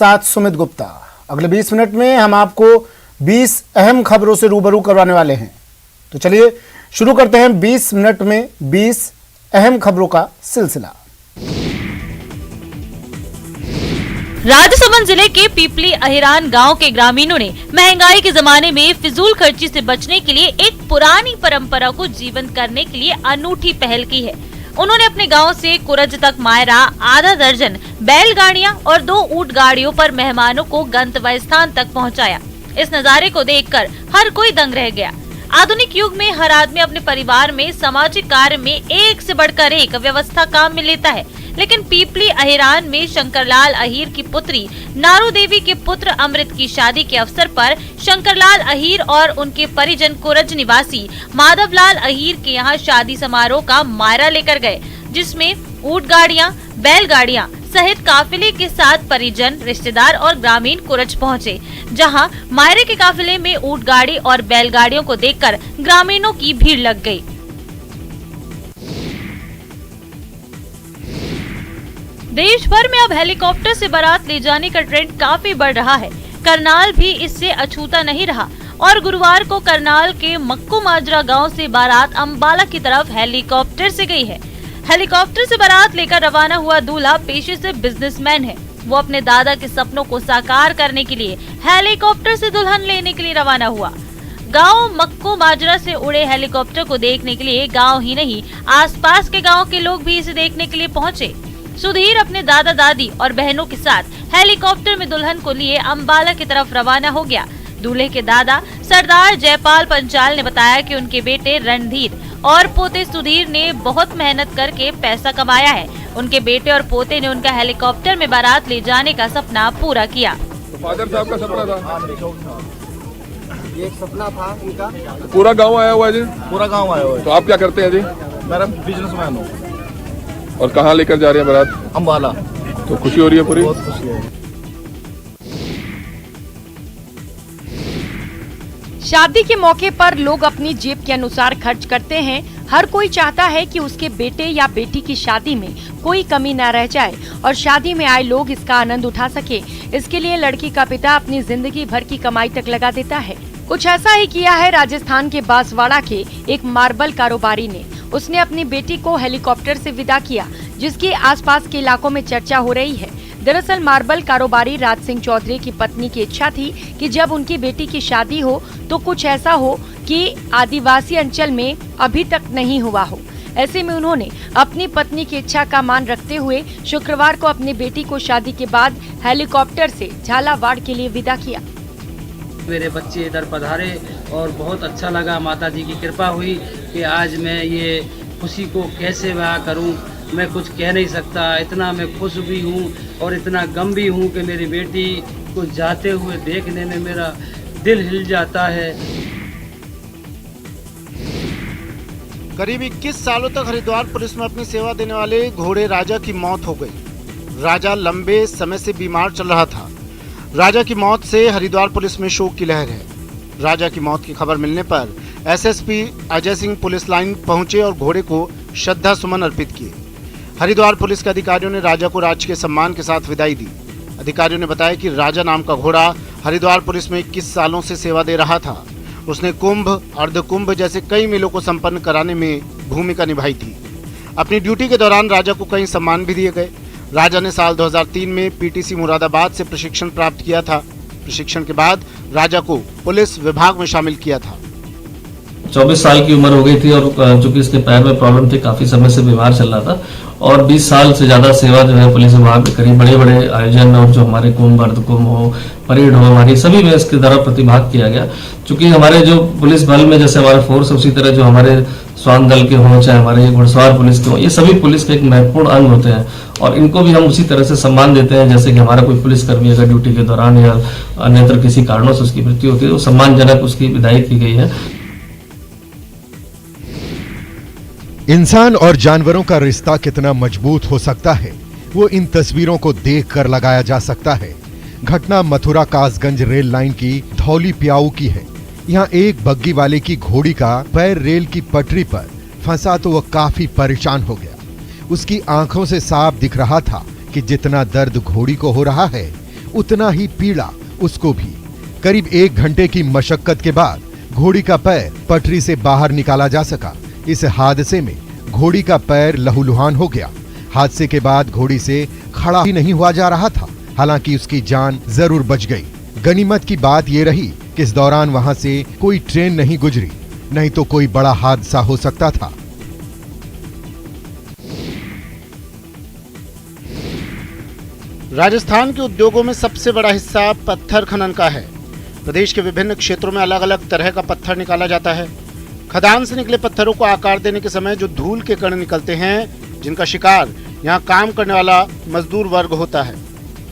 साथ सुमित गुप्ता। अगले 20 मिनट में हम आपको 20 अहम खबरों से रूबरू करवाने वाले हैं। तो चलिए शुरू करते हैं 20 मिनट में 20 अहम खबरों का सिलसिला। राजसमंद जिले के पीपली अहिरान गांव के ग्रामीणों ने महंगाई के जमाने में फिजूल खर्ची से बचने के लिए एक पुरानी परंपरा को जीवंत करने के लिए अनूठी पहल की है। उन्होंने अपने गांव से कुरज तक मायरा आधा दर्जन बैलगाड़ियां और 2 ऊंट गाड़ियों पर मेहमानों को गंतव्य स्थान तक पहुंचाया। इस नजारे को देखकर हर कोई दंग रह गया। आधुनिक युग में हर आदमी अपने परिवार में सामाजिक कार्य में एक से बढ़कर एक व्यवस्था काम में लेता है, लेकिन पीपली अहिरान में शंकरलाल अहीर की पुत्री नारू देवी के पुत्र अमृत की शादी के अवसर पर शंकरलाल अहीर और उनके परिजन कुरज निवासी माधवलाल अहीर के यहाँ शादी समारोह का मायरा लेकर गए, जिसमें ऊंट गाड़ियां, बैलगाड़ियां सहित काफिले के साथ परिजन, रिश्तेदार और ग्रामीण कुरज पहुंचे, जहां मायरे के काफिले में ऊंट गाड़ी और बैलगाड़ियों को देखकर ग्रामीणों की भीड़ लग गई। देश भर में अब हेलीकॉप्टर से बारात ले जाने का ट्रेंड काफी बढ़ रहा है। करनाल भी इससे अछूता नहीं रहा और गुरुवार को करनाल के मक्कू माजरा गांव से बारात अंबाला की तरफ हेलीकॉप्टर से गई है। हेलीकॉप्टर से बारात लेकर रवाना हुआ दूल्हा पेशे से बिजनेसमैन है। वो अपने दादा के सपनों को साकार करने के लिए हेलीकॉप्टर से दुल्हन लेने के लिए रवाना हुआ। गांव मक्कू माजरा से उड़े हेलीकॉप्टर को देखने के लिए गांव ही नहीं, आसपास के गांव के लोग भी इसे देखने के लिए पहुंचे। सुधीर अपने दादा दादी और बहनों के साथ हेलीकॉप्टर में दुल्हन को लिए अंबाला की तरफ रवाना हो गया। दूल्हे के दादा सरदार जयपाल पंचाल ने बताया कि उनके बेटे रणधीर और पोते सुधीर ने बहुत मेहनत करके पैसा कमाया है। उनके बेटे और पोते ने उनका हेलीकॉप्टर में बारात ले जाने का सपना पूरा किया। तो फादर साहब का सपना था, ये एक सपना था इनका। पूरा गांव आया हुआ है जी? पूरा गांव आया हुआ है। तो आप क्या करते हैं जी? मेरा बिजनेसमैन हूँ। और कहाँ लेकर जा रहे हैं बारात? अंबाला। तो खुशी हो रही है पूरी? बहुत खुशी है। शादी के मौके पर लोग अपनी जेब के अनुसार खर्च करते हैं। हर कोई चाहता है कि उसके बेटे या बेटी की शादी में कोई कमी न रह जाए और शादी में आए लोग इसका आनंद उठा सके। इसके लिए लड़की का पिता अपनी जिंदगी भर की कमाई तक लगा देता है। कुछ ऐसा ही किया है राजस्थान के बांसवाड़ा के एक मार्बल कारोबारी ने। उसने अपनी बेटी को हेलीकॉप्टर से विदा किया, जिसकी आसपास के इलाकों में चर्चा हो रही है। दरअसल मार्बल कारोबारी राज सिंह चौधरी की पत्नी की इच्छा थी कि जब उनकी बेटी की शादी हो तो कुछ ऐसा हो कि आदिवासी अंचल में अभी तक नहीं हुआ हो। ऐसे में उन्होंने अपनी पत्नी की इच्छा का मान रखते हुए शुक्रवार को अपनी बेटी को शादी के बाद हेलीकॉप्टर से झालावाड़ के लिए विदा किया। मेरे बच्चे इधर पधारे और बहुत अच्छा लगा। माता जी की कृपा हुई कि आज मैं ये खुशी को कैसे बयां करूं, मैं कुछ कह नहीं सकता। इतना मैं खुश भी हूं और इतना गम भी हूं कि मेरी बेटी को जाते हुए देखने में मेरा दिल हिल जाता है। करीब 21 सालों तक हरिद्वार पुलिस में अपनी सेवा देने वाले घोड़े राजा की मौत हो गई। राजा लंबे समय से बीमार चल रहा था। राजा की मौत से हरिद्वार पुलिस में शोक की लहर है। राजा की मौत की खबर मिलने पर SSP Ajay Singh police line पहुंचे और घोड़े को श्रद्धा सुमन अर्पित किए। हरिद्वार पुलिस के अधिकारियों ने राजा को राजकीय सम्मान के साथ विदाई दी। अधिकारियों ने बताया कि राजा नाम का घोड़ा हरिद्वार पुलिस में 21 सालों से सेवा दे रहा था। उसने कुंभ, अर्धकुंभ जैसे कई मेलों को संपन्न कराने में भूमिका निभाई थी। अपनी ड्यूटी के दौरान राजा को कई सम्मान भी दिए गए। राजा ने साल 2003 में पीटीसी मुरादाबाद से प्रशिक्षण प्राप्त किया था। प्रशिक्षण के बाद राजा को पुलिस विभाग में शामिल किया था। 24 साल की उम्र हो गई थी और चूंकि इसके पैर में प्रॉब्लम थी, काफी समय से बीमार चल रहा था और 20 साल से ज्यादा सेवा जो है पुलिस विभाग में करी। बड़े बड़े आयोजन और जो हमारे कुंभ, अर्धकुंभ हो, परेड हो, हमारी सभी में इसके द्वारा प्रतिभाग किया गया। चूंकि हमारे जो पुलिस बल में जैसे हमारे फोर्स, उसी तरह जो हमारे स्वान दल के हों, चाहे हमारे घुड़सवार पुलिस के हों, ये सभी पुलिस के एक महत्वपूर्ण अंग होते हैं और इनको भी हम उसी तरह से सम्मान देते हैं जैसे कि हमारा कोई पुलिसकर्मी अगर ड्यूटी के दौरान या अन्यत्र किसी कारणों से उसकी मृत्यु होती है तो सम्मानजनक उसकी विदाई की गई है। इंसान और जानवरों का रिश्ता कितना मजबूत हो सकता है, वो इन तस्वीरों को देखकर लगाया जा सकता है। घटना मथुरा कासगंज रेल लाइन की धौली प्याऊ की है। यहाँ एक बग्गी वाले की घोड़ी का पैर रेल की पटरी पर फंसा तो वह काफी परेशान हो गया। उसकी आंखों से साफ दिख रहा था कि जितना दर्द घोड़ी को हो रहा है उतना ही पीड़ा उसको भी। करीब 1 घंटे की मशक्कत के बाद घोड़ी का पैर पटरी से बाहर निकाला जा सका। इस हादसे में घोड़ी का पैर लहूलुहान हो गया। हादसे के बाद घोड़ी से खड़ा ही नहीं हुआ जा रहा था। हालांकि उसकी जान जरूर बच गई। गनीमत की बात यह रही कि इस दौरान वहां से कोई ट्रेन नहीं गुजरी, नहीं तो कोई बड़ा हादसा हो सकता था। राजस्थान के उद्योगों में सबसे बड़ा हिस्सा पत्थर खनन का है। प्रदेश के विभिन्न क्षेत्रों में अलग अलग तरह का पत्थर निकाला जाता है। खदान से निकले पत्थरों को आकार देने के समय जो धूल के कण निकलते हैं, जिनका शिकार यहाँ काम करने वाला मजदूर वर्ग होता है।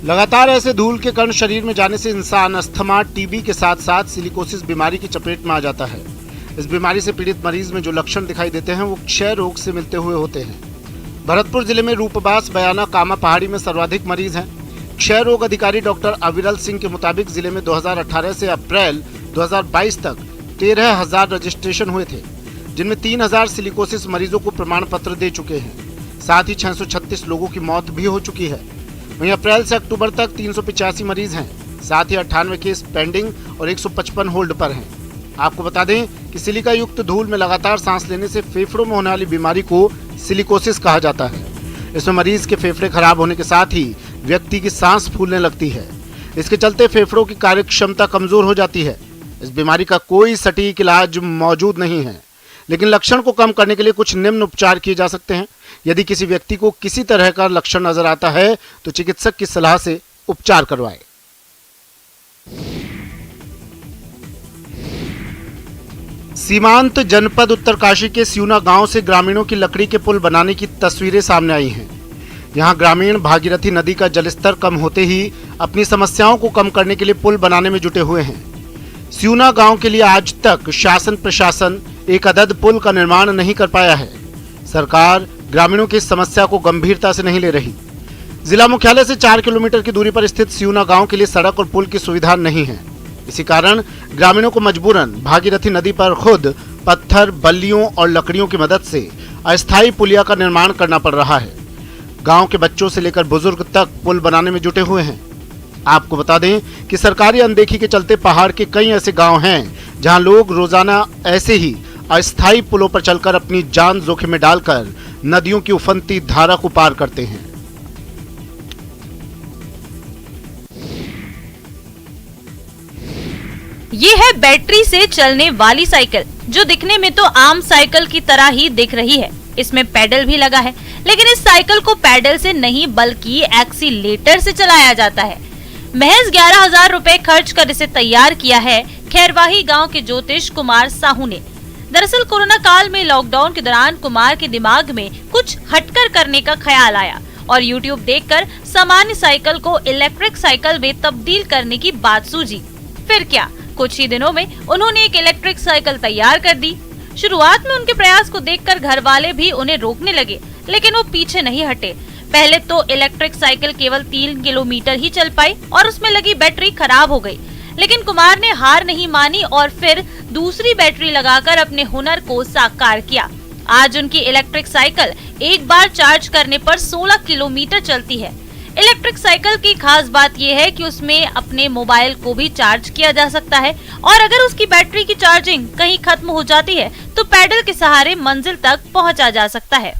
लगातार ऐसे धूल के कण शरीर में जाने से इंसान अस्थमा, टीबी के साथ साथ सिलिकोसिस बीमारी की चपेट में आ जाता है। इस बीमारी से पीड़ित मरीज में जो लक्षण दिखाई देते हैं वो क्षय रोग से मिलते हुए होते हैं। भरतपुर जिले में रूपबास, बयाना, कामा पहाड़ी में सर्वाधिक मरीज हैं। क्षय रोग अधिकारी डॉक्टर अविरल सिंह के मुताबिक जिले में 2018 से अप्रैल 2022 तक 13,000 रजिस्ट्रेशन हुए थे, जिनमें 3,000 सिलिकोसिस मरीजों को प्रमाण पत्र दे चुके हैं। साथ ही 636 लोगों की मौत भी हो चुकी है। वहीं अप्रैल से अक्टूबर तक 385 मरीज हैं। साथ ही 98 केस पेंडिंग और 155 होल्ड पर हैं। आपको बता दें कि सिलिका युक्त धूल में लगातार सांस लेने से फेफड़ों में होने वाली बीमारी को सिलिकोसिस कहा जाता है। इसमें मरीज के फेफड़े खराब होने के साथ ही व्यक्ति की सांस फूलने लगती है। इसके चलते फेफड़ों की कार्य क्षमता कमजोर हो जाती है। इस बीमारी का कोई सटीक इलाज मौजूद नहीं है, लेकिन लक्षण को कम करने के लिए कुछ निम्न उपचार किए जा सकते हैं। यदि किसी व्यक्ति को किसी तरह का लक्षण नजर आता है तो चिकित्सक की सलाह से उपचार करवाएं। सीमांत जनपद उत्तरकाशी के सियूना गांव से ग्रामीणों की लकड़ी के पुल बनाने की तस्वीरें सामने आई हैं। यहां ग्रामीण भागीरथी नदी का जलस्तर कम होते ही अपनी समस्याओं को कम करने के लिए पुल बनाने में जुटे हुए हैं। सियूना गांव के लिए आज तक शासन प्रशासन एक अदद पुल का निर्माण नहीं कर पाया है। सरकार ग्रामीणों की इस समस्या को गंभीरता से नहीं ले रही। जिला मुख्यालय से 4 किलोमीटर की दूरी पर स्थित सियूना गांव के लिए सड़क और पुल की सुविधा नहीं है। इसी कारण ग्रामीणों को मजबूरन भागीरथी नदी पर खुद पत्थर, बल्लियों और लकड़ियों की मदद से अस्थायी पुलिया का निर्माण करना पड़ रहा है। गांव के बच्चों से लेकर बुजुर्ग तक पुल बनाने में जुटे हुए हैं। आपको बता दें कि सरकारी अनदेखी के चलते पहाड़ के कई ऐसे गांव हैं जहां लोग रोजाना ऐसे ही अस्थायी पुलों पर चलकर अपनी जान जोखिम में डालकर नदियों की उफनती धारा को पार करते हैं। ये है बैटरी से चलने वाली साइकिल, जो दिखने में तो आम साइकिल की तरह ही दिख रही है। इसमें पैडल भी लगा है, लेकिन इस साइकिल को पैडल से नहीं बल्कि एक्सीलेटर से चलाया जाता है। महज 11,000 रुपए खर्च कर इसे तैयार किया है खैरवाही गांव के ज्योतिष कुमार साहू ने। दरअसल कोरोना काल में लॉकडाउन के दौरान कुमार के दिमाग में कुछ हटकर करने का ख्याल आया और YouTube देखकर सामान्य साइकिल को इलेक्ट्रिक साइकिल में तब्दील करने की बात सूझी। फिर क्या, कुछ ही दिनों में उन्होंने एक इलेक्ट्रिक साइकिल तैयार कर दी। शुरुआत में उनके प्रयास को देखकर घर वाले भी उन्हें रोकने लगे, लेकिन वो पीछे नहीं हटे। पहले तो इलेक्ट्रिक साइकिल केवल 3 किलोमीटर ही चल पाई और उसमें लगी बैटरी खराब हो गई। लेकिन कुमार ने हार नहीं मानी और फिर दूसरी बैटरी लगाकर अपने हुनर को साकार किया। आज उनकी इलेक्ट्रिक साइकिल एक बार चार्ज करने पर 16 किलोमीटर चलती है। इलेक्ट्रिक साइकिल की खास बात यह है कि उसमें अपने मोबाइल को भी चार्ज किया जा सकता है और अगर उसकी बैटरी की चार्जिंग कहीं खत्म हो जाती है तो पैडल के सहारे मंजिल तक पहुंचा जा सकता है।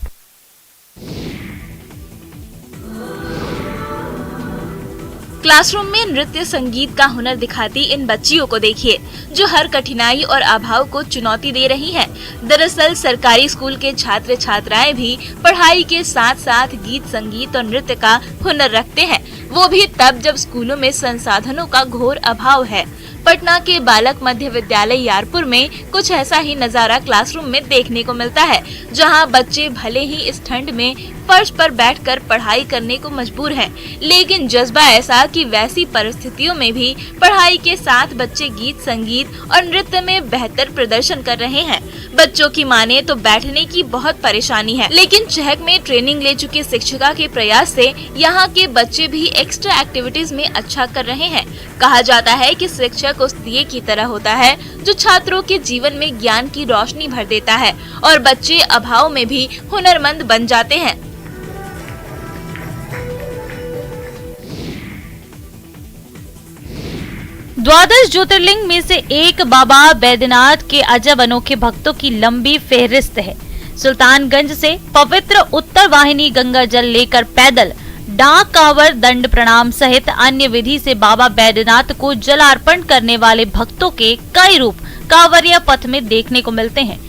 क्लासरूम में नृत्य संगीत का हुनर दिखाती इन बच्चियों को देखिए, जो हर कठिनाई और अभाव को चुनौती दे रही हैं। दरअसल सरकारी स्कूल के छात्र छात्राएं भी पढ़ाई के साथ साथ गीत संगीत और नृत्य का हुनर रखते हैं, वो भी तब जब स्कूलों में संसाधनों का घोर अभाव है। पटना के बालक मध्य विद्यालय यारपुर में कुछ ऐसा ही नजारा क्लासरूम में देखने को मिलता है, जहां बच्चे भले ही इस ठंड में फर्श पर बैठकर पढ़ाई करने को मजबूर हैं, लेकिन जज्बा ऐसा कि वैसी परिस्थितियों में भी पढ़ाई के साथ बच्चे गीत संगीत और नृत्य में बेहतर प्रदर्शन कर रहे हैं। बच्चों की माने तो बैठने की बहुत परेशानी है, लेकिन चहक में ट्रेनिंग ले चुकी शिक्षिका के प्रयास से यहाँ के बच्चे भी एक्स्ट्रा एक्टिविटीज में अच्छा कर रहे हैं। कहा जाता है कि शिक्षक उस दिए की तरह होता है जो छात्रों के जीवन में ज्ञान की रोशनी भर देता है और बच्चे अभाव में भी हुनरमंद बन जाते हैं। द्वादश ज्योतिर्लिंग में से एक बाबा बैद्यनाथ के अजब अनोखे भक्तों की लंबी फेहरिस्त है। सुल्तानगंज से पवित्र उत्तर वाहिनी गंगा जल लेकर पैदल डाक कांवर दंड प्रणाम सहित अन्य विधि से बाबा बैद्यनाथ को जल अर्पण करने वाले भक्तों के कई रूप कांवरिया पथ में देखने को मिलते हैं।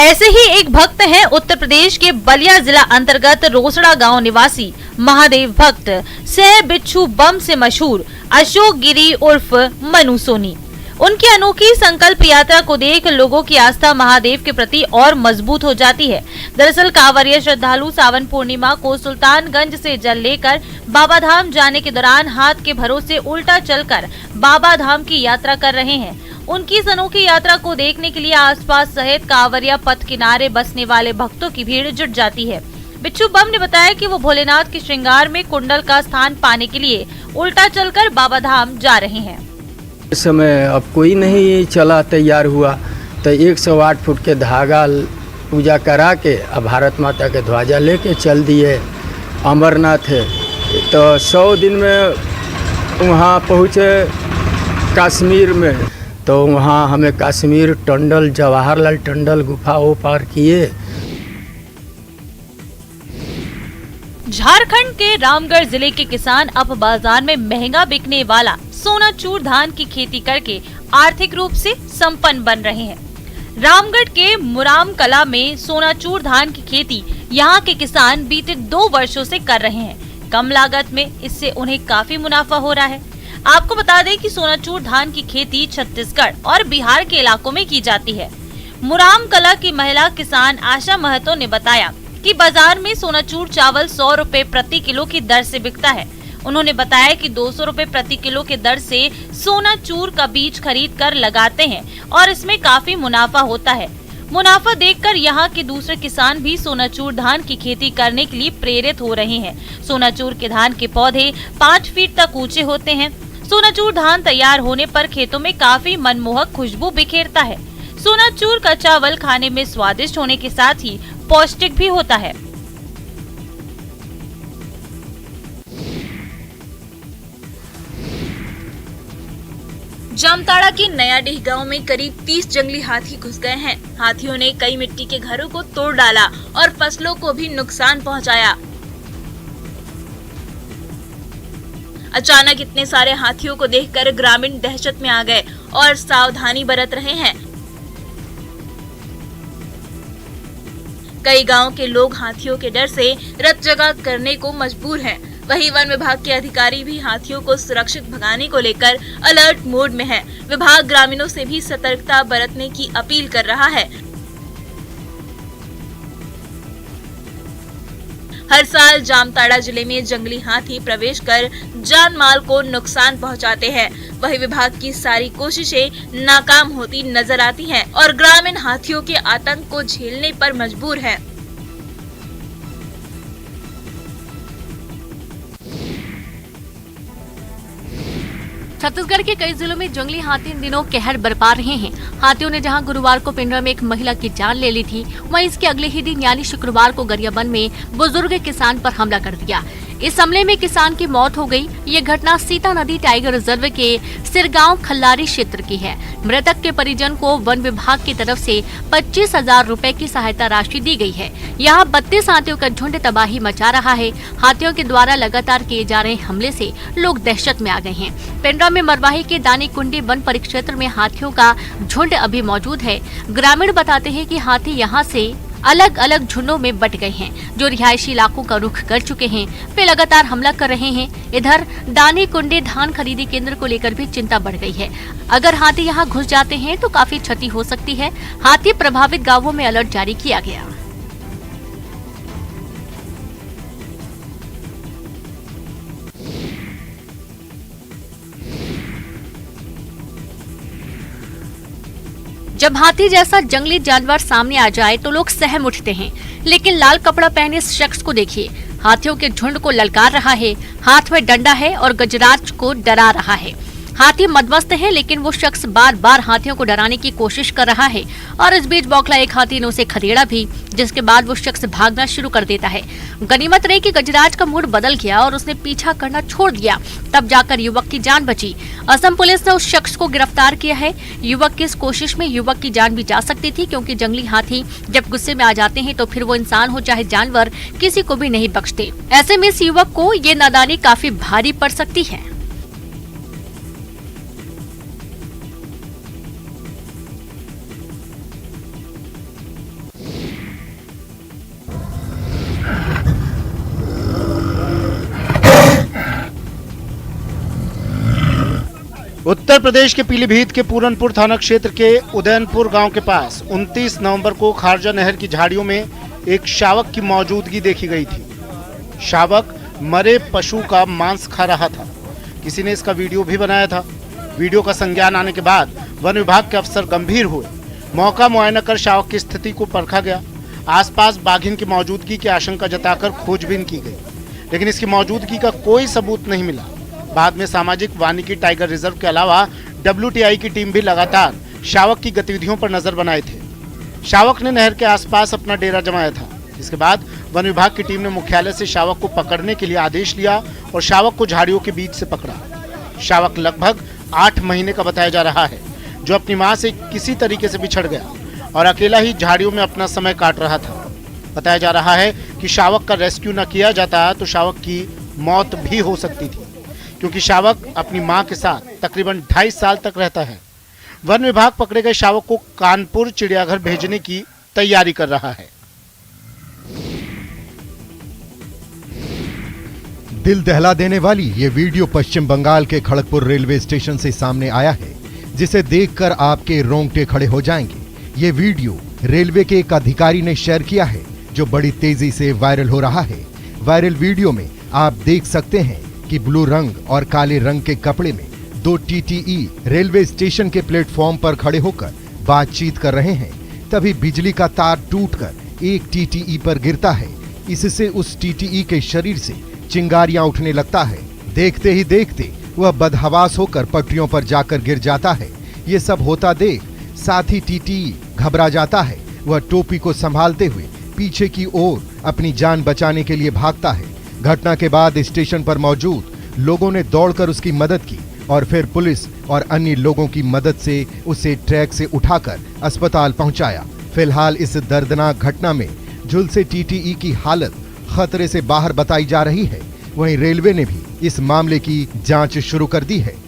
ऐसे ही एक भक्त हैं उत्तर प्रदेश के बलिया जिला अंतर्गत रोसड़ा गांव निवासी महादेव भक्त सह बिच्छू बम से मशहूर अशोक गिरी उर्फ मनु सोनी। उनकी अनोखी संकल्प यात्रा को देख लोगों की आस्था महादेव के प्रति और मजबूत हो जाती है। दरअसल कांवरिया श्रद्धालु सावन पूर्णिमा को सुल्तानगंज से जल लेकर बाबा धाम जाने के दौरान हाथ के भरोसे उल्टा चलकर बाबा धाम की यात्रा कर रहे हैं। उनकी इस अनोखी यात्रा को देखने के लिए आसपास सहित कांवरिया पथ किनारे बसने वाले भक्तों की भीड़ जुट जाती है। बिच्छू बम ने बताया कि वो भोलेनाथ के श्रृंगार में कुंडल का स्थान पाने के लिए उल्टा चलकर बाबा धाम जा रहे हैं। इस समय अब कोई नहीं चला तैयार हुआ तो 108 फुट के धागा पूजा करा के अब भारत माता के ध्वजा लेके चल दिए अमरनाथ है। तो 100 दिन में वहाँ पहुँचे कश्मीर में, तो वहाँ हमें कश्मीर टंडल जवाहरलाल टंडल गुफा वो पार किए। झारखंड के रामगढ़ जिले के किसान अब बाजार में महंगा बिकने वाला सोनाचूर धान की खेती करके आर्थिक रूप से संपन्न बन रहे हैं। रामगढ़ के मुराम कला में सोनाचूर धान की खेती यहां के किसान बीते 2 वर्षों से कर रहे हैं। कम लागत में इससे उन्हें काफी मुनाफा हो रहा है। आपको बता दें कि सोनाचूर धान की खेती छत्तीसगढ़ और बिहार के इलाकों में की जाती है। मुराम कला की महिला किसान आशा महतो ने बताया कि बाजार में सोनाचूर चावल 100 रुपए प्रति किलो की दर से बिकता है। उन्होंने बताया कि 200 रुपए प्रति किलो के दर से सोनाचूर का बीज खरीद कर लगाते हैं और इसमें काफी मुनाफा होता है। मुनाफा देखकर यहाँ के दूसरे किसान भी सोनाचूर धान की खेती करने के लिए प्रेरित हो रहे हैं। सोनाचूर के धान के पौधे 5 फीट तक ऊंचे होते हैं। सोनाचूर धान तैयार होने पर खेतों में काफी मनमोहक खुशबू बिखेरता है। सोनाचूर का चावल खाने में स्वादिष्ट होने के साथ ही पौष्टिक भी होता है। जामताड़ा के नयाडीह गांव में करीब 30 जंगली हाथी घुस गए हैं। हाथियों ने कई मिट्टी के घरों को तोड़ डाला और फसलों को भी नुकसान पहुंचाया। अचानक इतने सारे हाथियों को देखकर ग्रामीण दहशत में आ गए और सावधानी बरत रहे हैं। कई गांव के लोग हाथियों के डर से रत जगह करने को मजबूर हैं। वहीं वन विभाग के अधिकारी भी हाथियों को सुरक्षित भगाने को लेकर अलर्ट मोड में है। विभाग ग्रामीणों से भी सतर्कता बरतने की अपील कर रहा है। हर साल जामताड़ा जिले में जंगली हाथी प्रवेश कर जान माल को नुकसान पहुंचाते हैं। वही विभाग की सारी कोशिशें नाकाम होती नजर आती हैं और ग्रामीण हाथियों के आतंक को झेलने पर मजबूर हैं। छत्तीसगढ़ के कई जिलों में जंगली हाथी इन दिनों कहर बरपा रहे हैं। हाथियों ने जहां गुरुवार को पिंडरा में एक महिला की जान ले ली थी, वहीं इसके अगले ही दिन यानी शुक्रवार को गरियाबंद में बुजुर्ग किसान पर हमला कर दिया। इस हमले में किसान की मौत हो गई। ये घटना सीता नदी टाइगर रिजर्व के सिरगांव खल्लारी क्षेत्र की है। मृतक के परिजन को वन विभाग की तरफ से 25,000 रुपए की सहायता राशि दी गई है। यहाँ 32 हाथियों का झुंड तबाही मचा रहा है। हाथियों के द्वारा लगातार किए जा रहे हमले से लोग दहशत में आ गए हैं। पिंडरा में मरवाही के दानी कुंडी वन परिक्षेत्र में हाथियों का झुंड अभी मौजूद है। ग्रामीण बताते हैं कि हाथी यहाँ से अलग अलग झुंडों में बट गए हैं, जो रिहायशी इलाकों का रुख कर चुके हैं। वे लगातार हमला कर रहे हैं। इधर दानी कुंडी धान खरीदी केंद्र को लेकर भी चिंता बढ़ गई है। अगर हाथी यहां घुस जाते हैं तो काफी क्षति हो सकती है। हाथी प्रभावित गांवों में अलर्ट जारी किया गया। जब हाथी जैसा जंगली जानवर सामने आ जाए तो लोग सहम उठते हैं, लेकिन लाल कपड़ा पहने इस शख्स को देखिए। हाथियों के झुंड को ललकार रहा है, हाथ में डंडा है और गजराज को डरा रहा है। हाथी मदमस्त है, लेकिन वो शख्स बार बार हाथियों को डराने की कोशिश कर रहा है और इस बीच बौखला एक हाथी ने उसे खदेड़ा भी, जिसके बाद वो शख्स भागना शुरू कर देता है। गनीमत रही कि गजराज का मूड बदल गया और उसने पीछा करना छोड़ दिया, तब जाकर युवक की जान बची। असम पुलिस ने उस शख्स को गिरफ्तार किया है। युवक की इस कोशिश में युवक की जान भी जा सकती थी, क्योंकि जंगली हाथी जब गुस्से में आ जाते हैं तो फिर वो इंसान हो चाहे जानवर, किसी को भी नहीं बख्शते। ऐसे में इस युवक को ये नादानी काफी भारी पड़ सकती है। उत्तर प्रदेश के पीलीभीत के पूरनपुर थाना क्षेत्र के उदयनपुर गांव के पास 29 नवंबर को खारजा नहर की झाड़ियों में एक शावक की मौजूदगी देखी गई थी। शावक मरे पशु का मांस खा रहा था। किसी ने इसका वीडियो भी बनाया था। वीडियो का संज्ञान आने के बाद वन विभाग के अफसर गंभीर हुए। मौका मुआयना कर शावक की स्थिति को परखा गया। आसपास बाघिन की मौजूदगी की आशंका जताकर खोजबीन की गई, लेकिन इसकी मौजूदगी का कोई सबूत नहीं मिला। बाद में सामाजिक वानिकी टाइगर रिजर्व के अलावा WTI की टीम भी लगातार शावक की गतिविधियों पर नजर बनाए थे। शावक ने नहर के आसपास अपना डेरा जमाया था। इसके बाद वन विभाग की टीम ने मुख्यालय से शावक को पकड़ने के लिए आदेश लिया और शावक को झाड़ियों के बीच से पकड़ा। शावक लगभग 8 महीने का बताया जा रहा है, जो अपनी मां से किसी तरीके से बिछड़ गया और अकेला ही झाड़ियों में अपना समय काट रहा था। बताया जा रहा है कि शावक का रेस्क्यू न किया जाता तो शावक की मौत भी हो सकती थी, क्योंकि शावक अपनी मां के साथ तकरीबन 2.5 साल तक रहता है। वन विभाग पकड़े गए शावक को कानपुर चिड़ियाघर भेजने की तैयारी कर रहा है। दिल दहला देने वाली ये वीडियो पश्चिम बंगाल के खड़गपुर रेलवे स्टेशन से सामने आया है, जिसे देखकर आपके रोंगटे खड़े हो जाएंगे। ये वीडियो रेलवे के एक अधिकारी ने शेयर किया है, जो बड़ी तेजी से वायरल हो रहा है। वायरल वीडियो में आप देख सकते हैं कि ब्लू रंग और काले रंग के कपड़े में 2 TTE रेलवे स्टेशन के प्लेटफॉर्म पर खड़े होकर बातचीत कर रहे हैं। तभी बिजली का तार टूटकर एक TTE पर गिरता है। इससे उस TTE के शरीर से चिंगारियां उठने लगता है। देखते ही देखते वह बदहवास होकर पटरियों पर जाकर गिर जाता है। ये सब होता देख साथी TTE घबरा जाता है। वह टोपी को संभालते हुए पीछे की ओर अपनी जान बचाने के लिए भागता है। घटना के बाद स्टेशन पर मौजूद लोगों ने दौड़कर उसकी मदद की और फिर पुलिस और अन्य लोगों की मदद से उसे ट्रैक से उठाकर अस्पताल पहुंचाया। फिलहाल इस दर्दनाक घटना में झुलसे TTE की हालत खतरे से बाहर बताई जा रही है। वहीं रेलवे ने भी इस मामले की जांच शुरू कर दी है।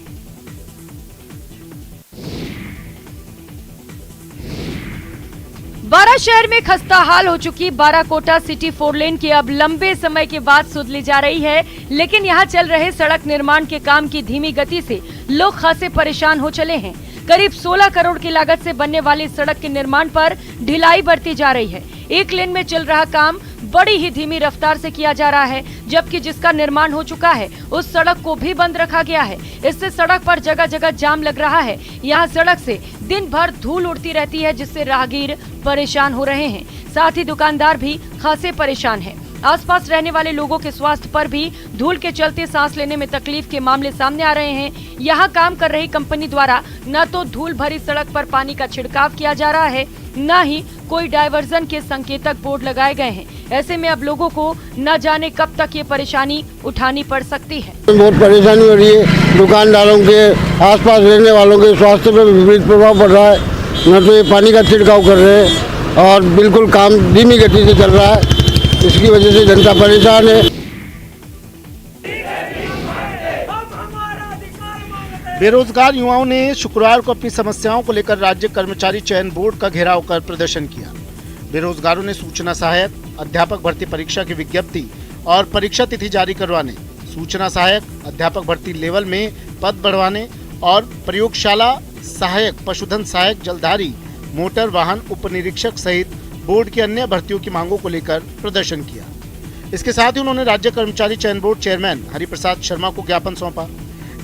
बारा शहर में खस्ता हाल हो चुकी बाराकोटा सिटी 4 लेन की अब लंबे समय के बाद सुध ली जा रही है, लेकिन यहाँ चल रहे सड़क निर्माण के काम की धीमी गति से लोग खासे परेशान हो चले हैं। करीब 16 करोड़ की लागत से बनने वाली सड़क के निर्माण पर ढिलाई बरती जा रही है। एक लेन में चल रहा काम बड़ी ही धीमी रफ्तार से किया जा रहा है, जबकि जिसका निर्माण हो चुका है उस सड़क को भी बंद रखा गया है। इससे सड़क पर जगह जगह जाम लग रहा है। यहाँ सड़क से दिन भर धूल उड़ती रहती है, जिससे राहगीर परेशान हो रहे हैं। साथ ही दुकानदार भी खासे परेशान हैं। आसपास रहने वाले लोगों के स्वास्थ्य पर भी धूल के चलते सांस लेने में तकलीफ के मामले सामने आ रहे हैं। यहाँ काम कर रही कंपनी द्वारा न तो धूल भरी सड़क पर पानी का छिड़काव किया जा रहा है, न ही कोई डायवर्जन के संकेतक बोर्ड लगाए गए हैं। ऐसे में अब लोगों को न जाने कब तक ये परेशानी उठानी पड़ सकती है। बहुत परेशानी हो रही है। दुकानदारों के, आसपास रहने वालों के स्वास्थ्य पर विपरीत प्रभाव पड़ रहा है। न तो ये पानी का छिड़काव कर रहे हैं और बिल्कुल काम धीमी गति से चल रहा है। इसकी वजह से जनता परेशान है। बेरोजगार युवाओं ने शुक्रवार को अपनी समस्याओं को लेकर राज्य कर्मचारी चयन बोर्ड का घेराव कर प्रदर्शन किया। बेरोजगारों ने सूचना सहायक, अध्यापक भर्ती परीक्षा की विज्ञप्ति और परीक्षा तिथि जारी करवाने, सूचना सहायक, अध्यापक भर्ती लेवल में पद बढ़वाने और प्रयोगशाला सहायक, पशुधन सहायक, जलधारी, मोटर वाहन उप निरीक्षक सहित बोर्ड की अन्य भर्तियों की मांगों को लेकर प्रदर्शन किया। इसके साथ ही उन्होंने राज्य कर्मचारी चयन बोर्ड चेयरमैन हरिप्रसाद शर्मा को ज्ञापन सौंपा।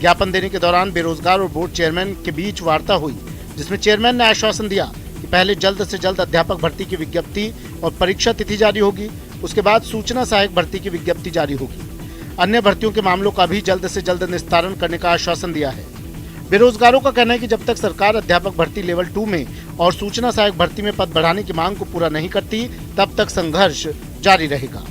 ज्ञापन देने के दौरान बेरोजगार और बोर्ड चेयरमैन के बीच वार्ता हुई, जिसमें चेयरमैन ने आश्वासन दिया कि पहले जल्द से जल्द अध्यापक भर्ती की विज्ञप्ति और परीक्षा तिथि जारी होगी, उसके बाद सूचना सहायक भर्ती की विज्ञप्ति जारी होगी। अन्य भर्तियों के मामलों का भी जल्द से जल्द निस्तारण करने का आश्वासन दिया है। बेरोजगारों का कहना है कि जब तक सरकार अध्यापक भर्ती लेवल 2 में और सूचना सहायक भर्ती में पद बढ़ाने की मांग को पूरा नहीं करती, तब तक संघर्ष जारी रहेगा।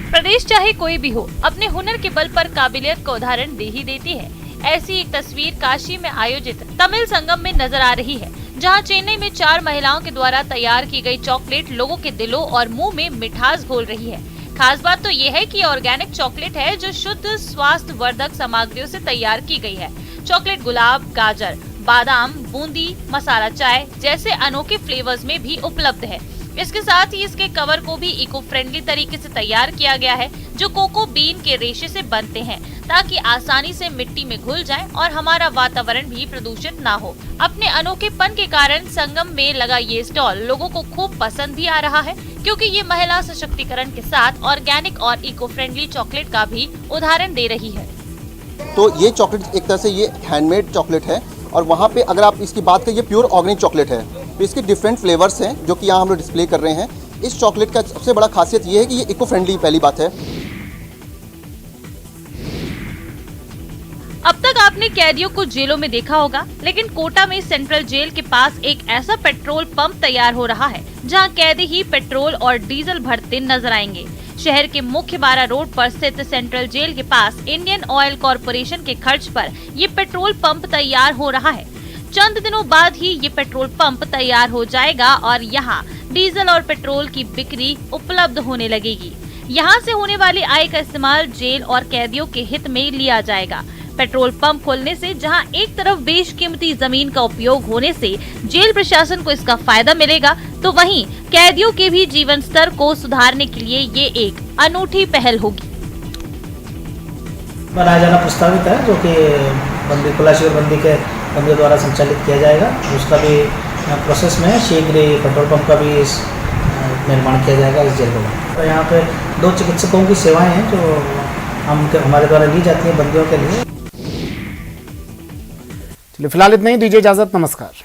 प्रदेश चाहे कोई भी हो, अपने हुनर के बल पर काबिलियत का उदाहरण दे ही देती है। ऐसी एक तस्वीर काशी में आयोजित तमिल संगम में नजर आ रही है, जहां चेन्नई में 4 महिलाओं के द्वारा तैयार की गई चॉकलेट लोगों के दिलों और मुंह में मिठास घोल रही है। खास बात तो ये है कि ऑर्गेनिक चॉकलेट है जो शुद्ध स्वास्थ्य वर्धक सामग्रियों से तैयार की गई है। चॉकलेट गुलाब, गाजर, बादाम, बूंदी, मसाला चाय जैसे अनोखे फ्लेवर्स में भी उपलब्ध है। इसके साथ ही इसके कवर को भी इको फ्रेंडली तरीके से तैयार किया गया है, जो कोको बीन के रेशे से बनते हैं, ताकि आसानी से मिट्टी में घुल जाएं और हमारा वातावरण भी प्रदूषित ना हो। अपने अनोखेपन के कारण संगम में लगा ये स्टॉल लोगों को खूब पसंद भी आ रहा है, क्योंकि ये महिला सशक्तिकरण के साथ ऑर्गेनिक और इको फ्रेंडली चॉकलेट का भी उदाहरण दे रही है। तो ये चॉकलेट एक तरह से ये हैंडमेड चॉकलेट है, और वहाँ पे अगर आप इसकी बात करें, ये प्योर ऑर्गेनिक चॉकलेट है। तो इसके डिफरेंट फ्लेवर्स हैं जो कि यहाँ हम लोग डिस्प्ले कर रहे हैं। इस चॉकलेट का सबसे बड़ा खासियत ये है कि ये इको फ्रेंडली पहली बात है। अब तक आपने कैदियों को जेलों में देखा होगा, लेकिन कोटा में सेंट्रल जेल के पास एक ऐसा पेट्रोल पंप तैयार हो रहा है जहां कैदी ही पेट्रोल और डीजल भरते नजर आएंगे। शहर के मुख्य 12 रोड पर स्थित सेंट्रल जेल के पास इंडियन ऑयल कॉरपोरेशन के खर्च पर ये पेट्रोल पंप तैयार हो रहा है। चंद दिनों बाद ही ये पेट्रोल पंप तैयार हो जाएगा और यहाँ डीजल और पेट्रोल की बिक्री उपलब्ध होने लगेगी। यहाँ से होने वाली आय का इस्तेमाल जेल और कैदियों के हित में लिया जाएगा। पेट्रोल पंप खोलने से जहां एक तरफ बेशकीमती जमीन का उपयोग होने से जेल प्रशासन को इसका फायदा मिलेगा, तो वहीं कैदियों के भी जीवन स्तर को सुधारने के लिए ये एक अनूठी पहल होगी। बनाया जाना प्रस्तावित है, जो कि बंदी कुलाशेर बंदी के बंदी द्वारा संचालित किया जाएगा। उसका भी प्रोसेस में शीघ्र ही पेट्रोल पंप का भी निर्माण किया जाएगा इस जेल में। तो यहाँ पे 2 चिकित्सकों की सेवाएं हैं जो हमारे द्वारा ली जाती है बंदियों के लिए। चलिए फिलहाल इतना ही, दीजिए इजाजत, नमस्कार।